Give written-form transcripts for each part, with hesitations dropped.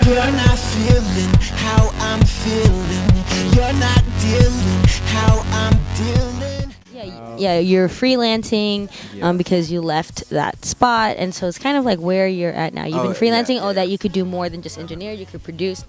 You're not feeling how I'm feeling. You're not dealing how I'm dealing. Yeah, you're freelancing because you left that spot, and so it's kind of like where you're at now. You've been freelancing, that you could do more than just engineer, you could produce.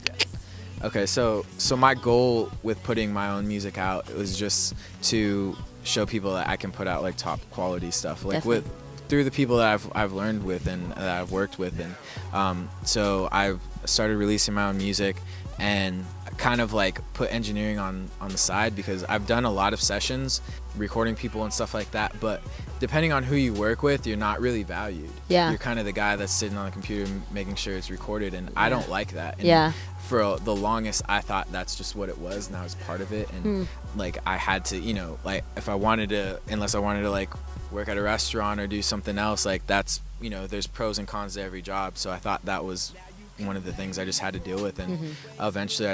Okay, so my goal with putting my own music out was just to show people that I can put out like top quality stuff, like Definitely. through the people that I've learned with and that I've worked with, and so I've started releasing my own music and kind of like put engineering on the side, because I've done a lot of sessions recording people and stuff like that, but depending on who you work with, you're not really valued. Yeah. You're kind of the guy that's sitting on the computer making sure it's recorded, and I don't like that. And Yeah. for the longest, I thought that's just what it was, and I was part of it, and like I had to, you know, like if I wanted to, unless I wanted to like work at a restaurant or do something else, like that's, you know, there's pros and cons to every job, so I thought that was one of the things I just had to deal with, and eventually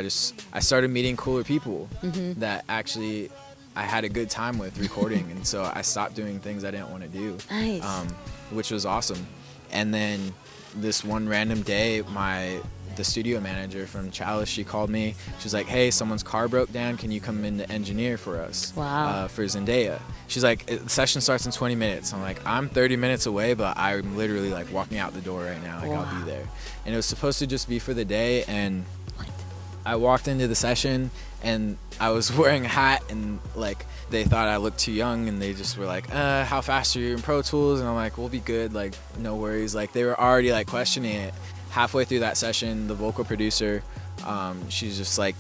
I started meeting cooler people that actually I had a good time with recording, and so I stopped doing things I didn't want to do. Nice. Which was awesome. And then this one random day, the studio manager from Chalice, she called me. She was like, "Hey, someone's car broke down. Can you come in to engineer for us?" Wow. For Zendaya. She's like, "The session starts in 20 minutes." I'm like, "I'm 30 minutes away, but I'm literally like walking out the door right now. Like I'll be there." And it was supposed to just be for the day, and I walked into the session and I was wearing a hat, and like they thought I looked too young, and they just were like, "How fast are you in Pro Tools?" And I'm like, "We'll be good, like no worries." Like they were already like questioning it. Halfway through that session, the vocal producer, she's just like,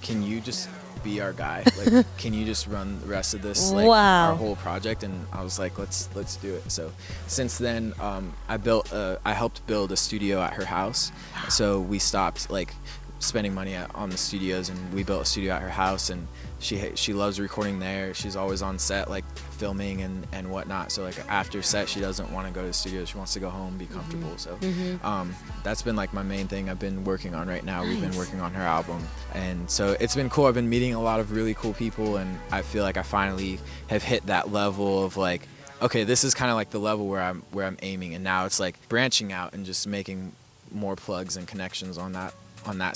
"Can you just be our guy? Like, can you just run the rest of this, like our whole project?" And I was like, let's do it. So since then, I helped build a studio at her house. So we stopped like spending money on the studios, and we built a studio at her house, and she loves recording there. She's always on set, like filming and whatnot. So like after set, she doesn't want to go to the studio. She wants to go home, be comfortable. So that's been like my main thing I've been working on right now. We've been working on her album, and so it's been cool. I've been meeting a lot of really cool people, and I feel like I finally have hit that level of like, okay, this is kind of like the level where I'm aiming, and now it's like branching out and just making more plugs and connections on that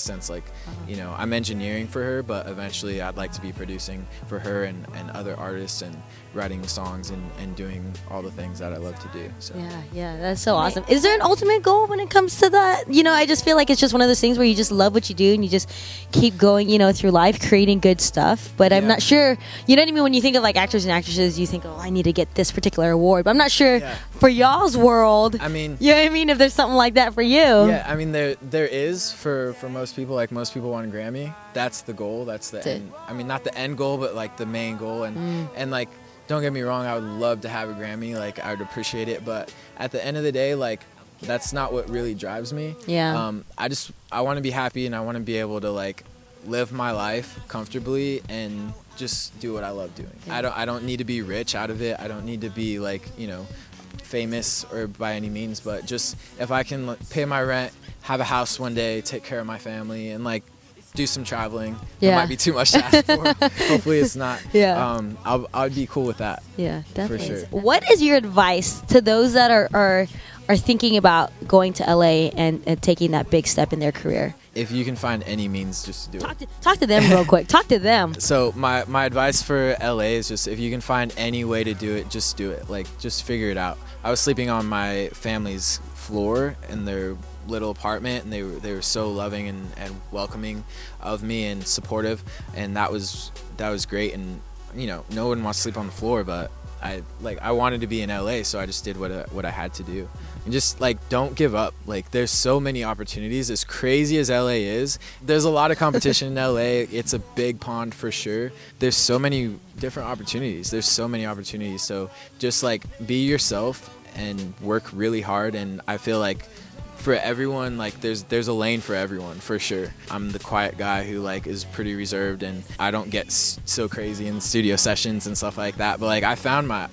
sense. Like, you know, I'm engineering for her, but eventually I'd like to be producing for her and other artists, and writing songs and doing all the things that I love to do. So Yeah, that's so awesome. Is there an ultimate goal when it comes to that? You know, I just feel like it's just one of those things where you just love what you do, and you just keep going, you know, through life creating good stuff. But I'm not sure, you know what I mean? When you think of like actors and actresses, you think, oh, I need to get this particular award. But I'm not sure for y'all's world, I mean, you know what I mean, if there's something like that for you. Yeah, I mean, there is for most people. Like most people want a Grammy. That's the goal. That's the end. I mean, not the end goal, but like the main goal. And like, don't get me wrong, I would love to have a Grammy. Like I would appreciate it, but at the end of the day, like that's not what really drives me. Yeah. I want to be happy, and I want to be able to like live my life comfortably and just do what I love doing. I don't need to be rich out of it. I don't need to be like, you know, famous or by any means, but just if I can like, pay my rent, have a house one day, take care of my family, and like do some traveling. It might be too much to ask for. Hopefully it's not. I'd be cool with that. Yeah, definitely. For sure. What is your advice to those that are thinking about going to LA and taking that big step in their career? If you can find any means, just do it. Talk to them real quick. Talk to them. So my advice for LA is just, if you can find any way to do it, just do it. Like, just figure it out. I was sleeping on my family's floor in their little apartment, and they were so loving and welcoming of me and supportive, and that was great. And you know, no one wants to sleep on the floor, but I wanted to be in LA, so I just did what I had to do. And just like, don't give up. Like, there's so many opportunities. As crazy as LA is, there's a lot of competition in LA. It's a big pond for sure. There's so many different opportunities. So just like, be yourself and work really hard. And I feel like for everyone, like there's a lane for everyone, for sure. I'm the quiet guy who like is pretty reserved, and I don't get so crazy in studio sessions and stuff like that, but like I found my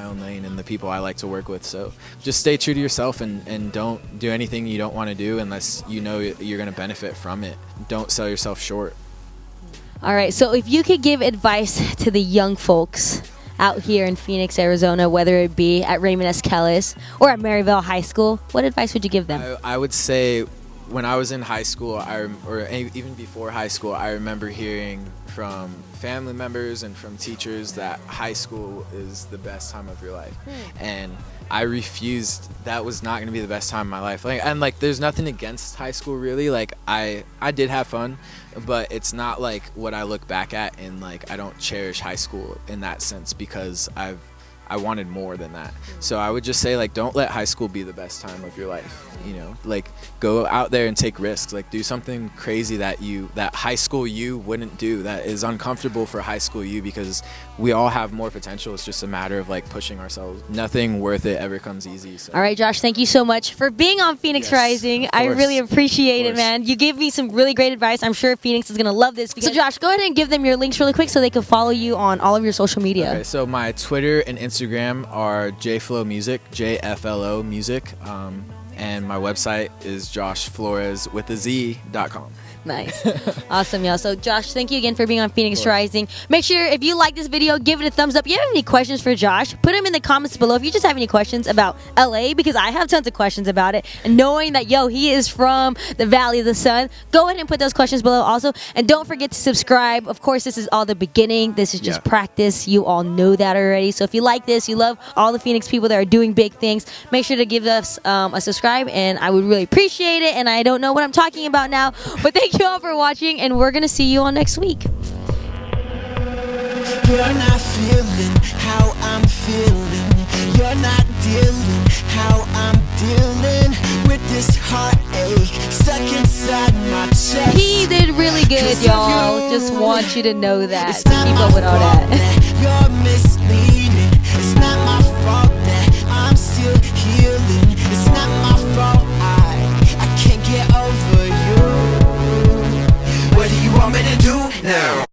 own lane and the people I like to work with. So just stay true to yourself, and don't do anything you don't want to do unless you know you're going to benefit from it. Don't sell yourself short. All right, so if you could give advice to the young folks out here in Phoenix, Arizona, whether it be at Raymond S. Kellis or at Maryville High School, what advice would you give them? I would say when I was in high school, even before high school, I remember hearing from family members and from teachers that high school is the best time of your life. And I refused. That was not going to be the best time of my life. Like, there's nothing against high school, really. Like, I did have fun, but it's not like what I look back at, and like I don't cherish high school in that sense, because I wanted more than that. So I would just say, like, don't let high school be the best time of your life. You know, like, go out there and take risks. Like, do something crazy that high school you wouldn't do, that is uncomfortable for high school you, because we all have more potential. It's just a matter of like pushing ourselves. Nothing worth it ever comes easy. So. All right, Josh, thank you so much for being on Phoenix Rising. I really appreciate it, man. You gave me some really great advice. I'm sure Phoenix is going to love this. So, Josh, go ahead and give them your links really quick so they can follow you on all of your social media. Okay, so my Twitter and Instagram are JFlow Music, JFLO Music. And my website is joshflorez.com. Nice. Awesome, y'all. So, Josh, thank you again for being on Phoenix Rising. Make sure, if you like this video, give it a thumbs up. If you have any questions for Josh, put them in the comments below. If you just have any questions about LA, because I have tons of questions about it, and knowing that, he is from the Valley of the Sun, go ahead and put those questions below also. And don't forget to subscribe. Of course, this is all the beginning. This is just practice. You all know that already. So if you like this, you love all the Phoenix people that are doing big things, make sure to give us a subscribe, and I would really appreciate it. And I don't know what I'm talking about now, but thank you all for watching, and we're gonna see you all next week. You're not feeling how I'm feeling. You're not dealing how I'm dealing with this heartache stuck inside my chest. He did really good, y'all. Just want you to know that. It's not Keep my up with all fault that. You're misleading. It's not my fault that I'm still healing. It's not my fault I can't get over you. What do you want me to do now?